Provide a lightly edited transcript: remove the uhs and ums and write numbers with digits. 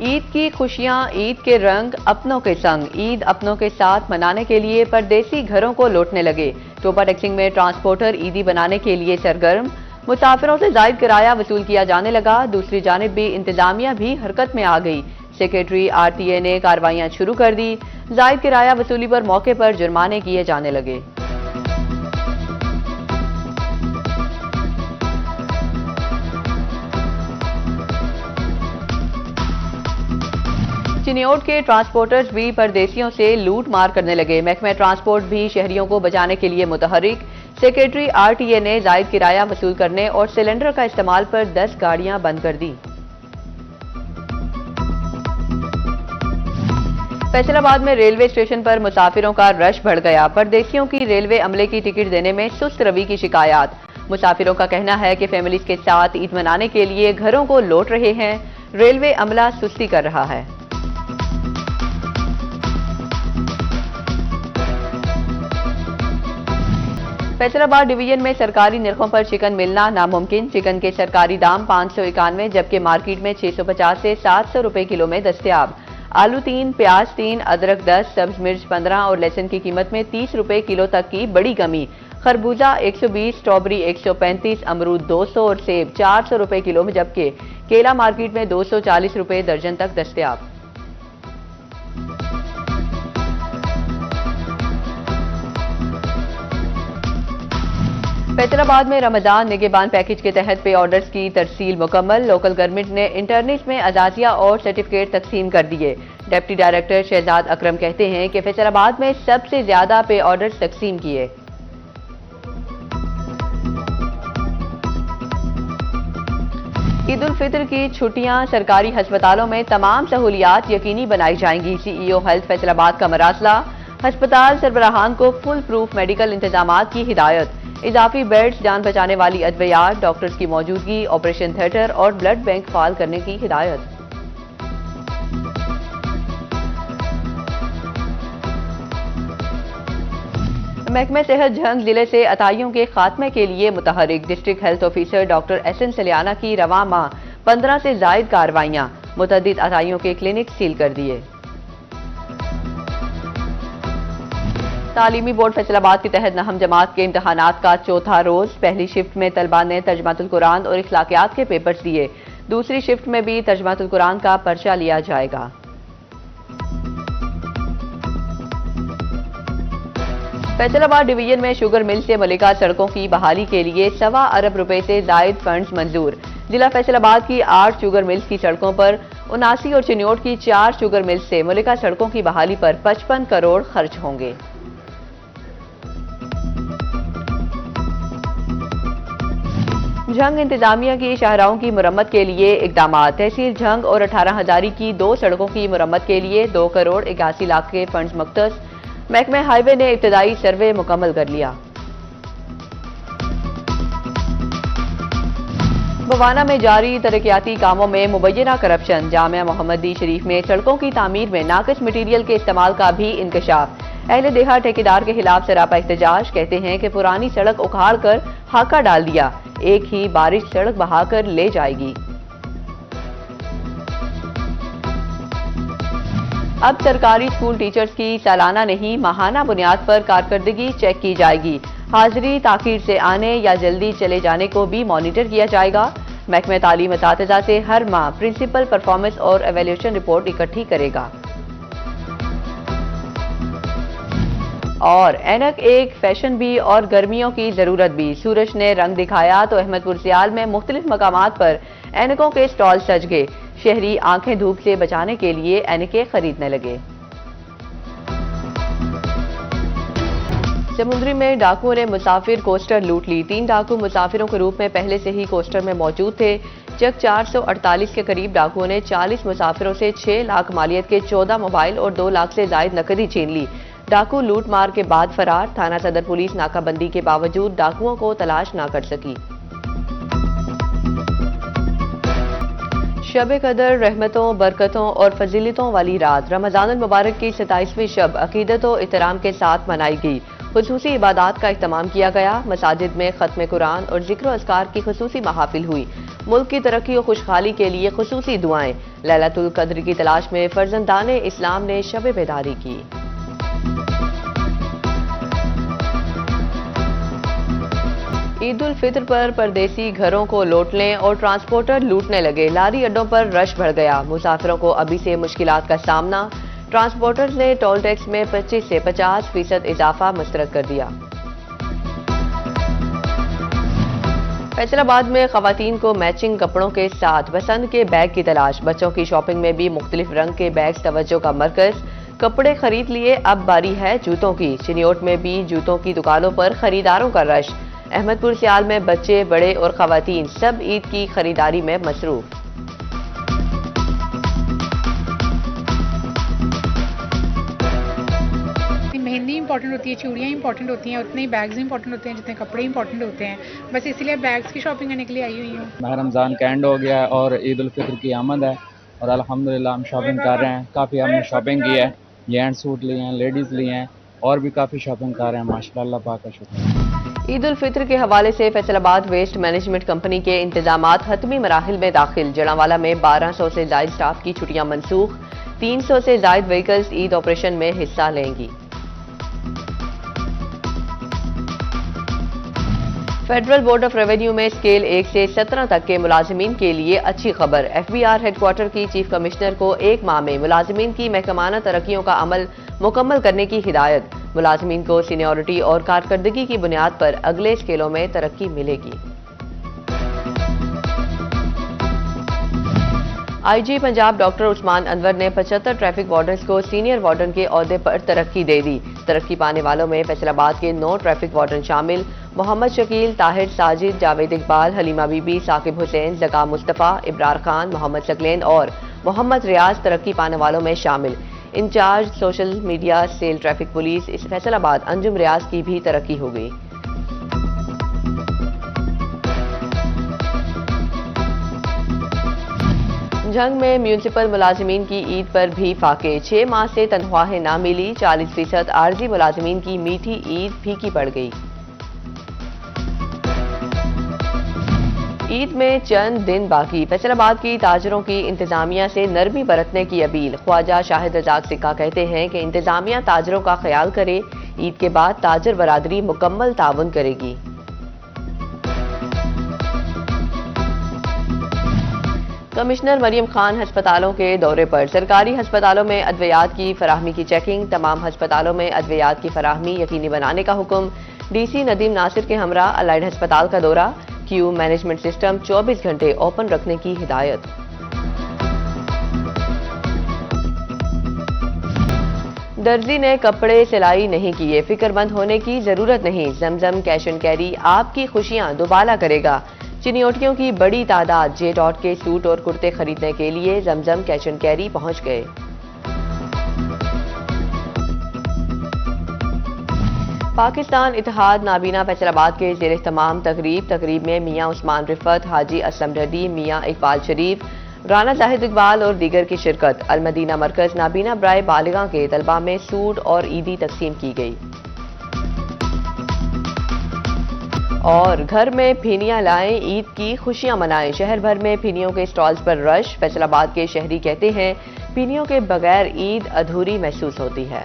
ईद की खुशियां, ईद के रंग अपनों के संग। ईद अपनों के साथ मनाने के लिए परदेसी घरों को लौटने लगे। टोपा टैक्सिंग में ट्रांसपोर्टर ईदी बनाने के लिए सरगर्म। मुसाफिरों से जायद किराया वसूल किया जाने लगा। दूसरी जानिब भी इंतजामिया भी हरकत में आ गई। सेक्रेटरी आरटीए ने कार्रवाइयां शुरू कर दी। जायद किराया वसूली पर मौके पर जुर्माने किए जाने लगे। चिनियोट के ट्रांसपोर्टर्स भी परदेसियों से लूट मार करने लगे। महकमा ट्रांसपोर्ट भी शहरियों को बचाने के लिए मुतहरिक। सेक्रेटरी आरटीए ने जायद किराया वसूल करने और सिलेंडर का इस्तेमाल पर 10 गाड़ियां बंद कर दी। फैसलाबाद में रेलवे स्टेशन पर मुसाफिरों का रश बढ़ गया। परदेसियों की रेलवे अमले की टिकट देने में सुस्त रवि की शिकायत। मुसाफिरों का कहना है कि फैमिलीज के साथ ईद मनाने के लिए घरों को लौट रहे हैं। रेलवे अमला सुस्ती कर रहा है। फैसलाबाद डिवीजन में सरकारी निर्खों पर चिकन मिलना नामुमकिन। चिकन के सरकारी दाम 591, जबकि मार्केट में 650 से 700 रुपए किलो में दस्तयाब। आलू 3, प्याज 3, अदरक 10, सब्ज मिर्च 15 और लहसुन की कीमत में 30 रुपए किलो तक की बड़ी कमी। खरबूजा 120, स्ट्रॉबेरी 135, अमरूद 200 और सेब 400 रुपए किलो में, जबकि केला मार्केट में 240 रुपए दर्जन तक दस्तयाब। फैसलाबाद में रमजान निगहबान पैकेज के तहत पे ऑर्डर्स की तरसील मुकम्मल। लोकल गवर्नमेंट ने इंटर्निस में अजाजिया और सर्टिफिकेट तकसीम कर दिए। डिप्टी डायरेक्टर शहजाद अकरम कहते हैं कि फैसलाबाद में सबसे ज्यादा पे ऑर्डर्स तकसीम किए। ईद उल फितर की छुट्टियां, सरकारी अस्पतालों में तमाम सहूलियात यकीनी बनाई जाएंगी। सीईओ हेल्थ फैसलाबाद का मरासला। अस्पताल सरबराहान को फुल प्रूफ मेडिकल इंतजामात की हिदायत। इजाफी बेड्स, जान बचाने वाली अद्वियात, डॉक्टर्स की मौजूदगी, ऑपरेशन थिएटर और ब्लड बैंक फाल करने की हिदायत। महकमा सेहत झंग जिले से अताइयों के खात्मे के लिए मुतहरिक। District health officer doctor SN Saliana की रवा माह 15 से जायद कार्रवाइयां। मुतअद्दिद अताइयों के क्लिनिक सील कर दिए। तालीमी बोर्ड फैसलाबाद के तहत नहम जमात के इम्तहानात का चौथा रोज। पहली शिफ्ट में तलबा ने तर्जमातुल कुरान और इखलाकियात के पेपर्स दिए। दूसरी शिफ्ट में भी तर्जमातुल कुरान का पर्चा लिया जाएगा। फैसलाबाद डिवीजन में शुगर मिल से मलिका सड़कों की बहाली के लिए 1.25 अरब रुपए से जायद फंड्स मंजूर। जिला फैसलाबाद की 8 शुगर मिल्स की सड़कों पर 79 और चिन्योट की 4 शुगर मिल्स से मलिका सड़कों की बहाली पर 55 करोड़ खर्च होंगे। झंग इंतजामिया की शाहराहों की मुरम्मत के लिए इकदाम। तहसील झंग और 18 हजारी की 2 सड़कों की मुरम्मत के लिए 2 करोड़ 81 लाख के फंड्स मुख्तस। महकमा हाईवे ने इब्तदाई सर्वे मुकम्मल कर लिया। बवाना में जारी तरक्याती कामों में मुबैना करप्शन। जामिया मोहम्मदी शरीफ में सड़कों की तामीर में नाकिस मटीरियल के इस्तेमाल का भी इंकशाफ। अहले देहा ठेकेदार के खिलाफ सरापा एहतजाज। कहते हैं कि पुरानी सड़क उखाड़ कर हाका डाल दिया, एक ही बारिश सड़क बहाकर ले जाएगी। अब सरकारी स्कूल टीचर्स की सालाना नहीं माहाना बुनियाद पर कारकर्दगी चेक की जाएगी। हाजिरी ताखीर से आने या जल्दी चले जाने को भी मॉनिटर किया जाएगा। महकमा तालीम असातिज़ा से हर माह प्रिंसिपल परफॉर्मेंस और एवेल्यूशन रिपोर्ट इकट्ठी करेगा। और ऐनक एक फैशन भी और गर्मियों की जरूरत भी। सूरज ने रंग दिखाया तो अहमदपुर सियाल में मुख्तलिफ मकामात पर ऐनकों के स्टॉल सज गए। शहरी आंखें धूप से बचाने के लिए ऐनकें खरीदने लगे। समुद्री में डाकुओं ने मुसाफिर कोस्टर लूट ली। 3 डाकू मुसाफिरों के रूप में पहले से ही कोस्टर में मौजूद थे। जब 448 के करीब डाकुओं ने 40 मुसाफिरों से 6 लाख मालियत के 14 मोबाइल और 2 लाख से जायद नकदी छीन ली। डाकू लूट मार के बाद फरार। थाना सदर पुलिस नाकाबंदी के बावजूद डाकुओं को तलाश न कर सकी। शब कदर रहमतों, बरकतों और फजीलतों वाली रात रमजानुल मुबारक की 27वीं शब अकीदत और एहतराम के साथ मनाई गई। खुसूसी इबादात का इख्तिताम किया गया। मसाजिद में खत्म कुरान और जिक्र अस्कार की खुसूसी महाफिल हुई। मुल्क की तरक्की और खुशहाली के लिए खुसूसी दुआएं। लैलतुल कद्र की तलाश में फर्जंदाने इस्लाम ने शब बेदारी की। ईद उल फित्र पर परदेसी घरों को लौटने और ट्रांसपोर्टर लूटने लगे। लारी अड्डों पर रश बढ़ गया। मुसाफिरों को अभी से मुश्किलात का सामना। ट्रांसपोर्टर्स ने टोल टैक्स में 25 से 50% इजाफा मुस्तरद कर दिया। फैसलाबाद में खवातीन को मैचिंग कपड़ों के साथ पसंद के बैग की तलाश। बच्चों की शॉपिंग में भी मुख्तलिफ रंग के बैग्स तवज्जो का मरकज। कपड़े खरीद लिए, अब बारी है जूतों की। चिनियोट में भी जूतों की दुकानों पर खरीदारों का रश। अहमदपुर सियाल में बच्चे, बड़े और खवातीन सब ईद की खरीदारी में मसरूफ। मेहंदी इंपॉर्टेंट होती है, चूड़ियाँ इंपॉर्टेंट होती हैं, उतने ही बैग्स इंपॉर्टेंट होते हैं जितने कपड़े इंपॉर्टेंट होते हैं। बस इसलिए बैग्स की शॉपिंग करने के लिए आई हुई हूँ। माह रमज़ान का एंड हो गया है और ईद उल फित्र की आमद है और अल्हम्दुलिल्लाह हम शॉपिंग कर रहे हैं। काफ़ी हमने शॉपिंग की है, जेंट्स सूट लिए हैं, लेडीज़ लिए हैं और भी काफ़ी शॉपिंग कर रहे हैं। माशाल्लाह, अल्लाह पाक का शुक्र। ईद उल फित्र के हवाले से फैसलाबाद वेस्ट मैनेजमेंट कंपनी के इंतजामात हतमी मराहिल में दाखिल। जड़ावाला में 1200 से जायद स्टाफ की छुट्टियां मनसूख। 300 से जायद व्हीकल्स ईद ऑपरेशन में हिस्सा लेंगी। फेडरल बोर्ड ऑफ रेवेन्यू में स्केल 1 से 17 तक के मुलाजिमीन के लिए अच्छी खबर। FBI हेडक्वार्टर की चीफ कमिश्नर को 1 माह में मुलाजिमीन की महकमाना तरक्कियों का अमल मुकम्मल करने की हिदायत। मुलाजिमीन को सीनियरिटी और कारकर्दगी की बुनियाद पर अगले स्केलों में तरक्की मिलेगी। IG पंजाब डॉक्टर उस्मान अनवर ने 75 ट्रैफिक वार्डन्स को सीनियर वार्डन के ओहदे पर तरक्की दे दी। तरक्की पाने वालों में फैसलाबाद के 9 ट्रैफिक वार्डन शामिल। मोहम्मद शकील, ताहिर साजिद, जावेद इकबाल, हलीमा बीबी, साकिब हुसैन, जका मुस्तफ़ा, इब्रार खान, मोहम्मद सकलैन और मोहम्मद रियाज तरक्की पाने वालों में शामिल। In-charge social media cell traffic police इस फैसलाबाद अंजुम रियाज की भी तरक्की हो गई। जंग में म्यूनिसिपल मुलाजिमीन की ईद पर भी फाके। 6 माह से तनख्वाहें ना मिली। 40% आर्जी मुलाजिमीन की मीठी ईद फीकी पड़ गई। ईद में चंद दिन बाकी। फैसलाबाद की ताजरों की इंतजामिया से नरमी बरतने की अपील। ख्वाजा शाहिद रजाक सिक्का कहते हैं कि इंतजामिया ताजरों का ख्याल करे। ईद के बाद ताजर बरादरी मुकम्मल ताउन करेगी। कमिश्नर मरियम खान हस्पतालों के दौरे पर। सरकारी हस्पतालों में अद्वियात की फराहमी की चेकिंग। तमाम हस्पतालों में अद्वियात की फराहमी यकीनी बनाने का हुक्म। DC नदीम नासिर के हमरा अलाइड हस्पताल का दौरा। क्यू मैनेजमेंट सिस्टम 24 घंटे ओपन रखने की हिदायत। दर्जी ने कपड़े सिलाई नहीं किए, फिक्रमंद होने की जरूरत नहीं। जमजम कैश एंड कैरी आपकी खुशियां दुबाला करेगा। चिनियोटियों की बड़ी तादाद जे डॉट के सूट और कुर्ते खरीदने के लिए जमजम कैश एंड कैरी पहुंच गए। पाकिस्तान इत्तेहाद नाबीना फैसलाबाद के ज़ेर इख्तिमाम तकरीब में मियां उस्मान रिफत, हाजी असलम रडी, मियां इकबाल शरीफ, राना जाहिद इकबाल और दीगर की शिरकत। अलमदीना मरकज नाबीना बराए बालिगा के तलबा में सूट और ईदी तकसीम की गई। और घर में फिनियां लाएं, ईद की खुशियां मनाएं। शहर भर में फिनियों के स्टॉल्स पर रश। फैसलाबाद के शहरी कहते हैं फिनियों के बगैर ईद अधूरी महसूस होती है।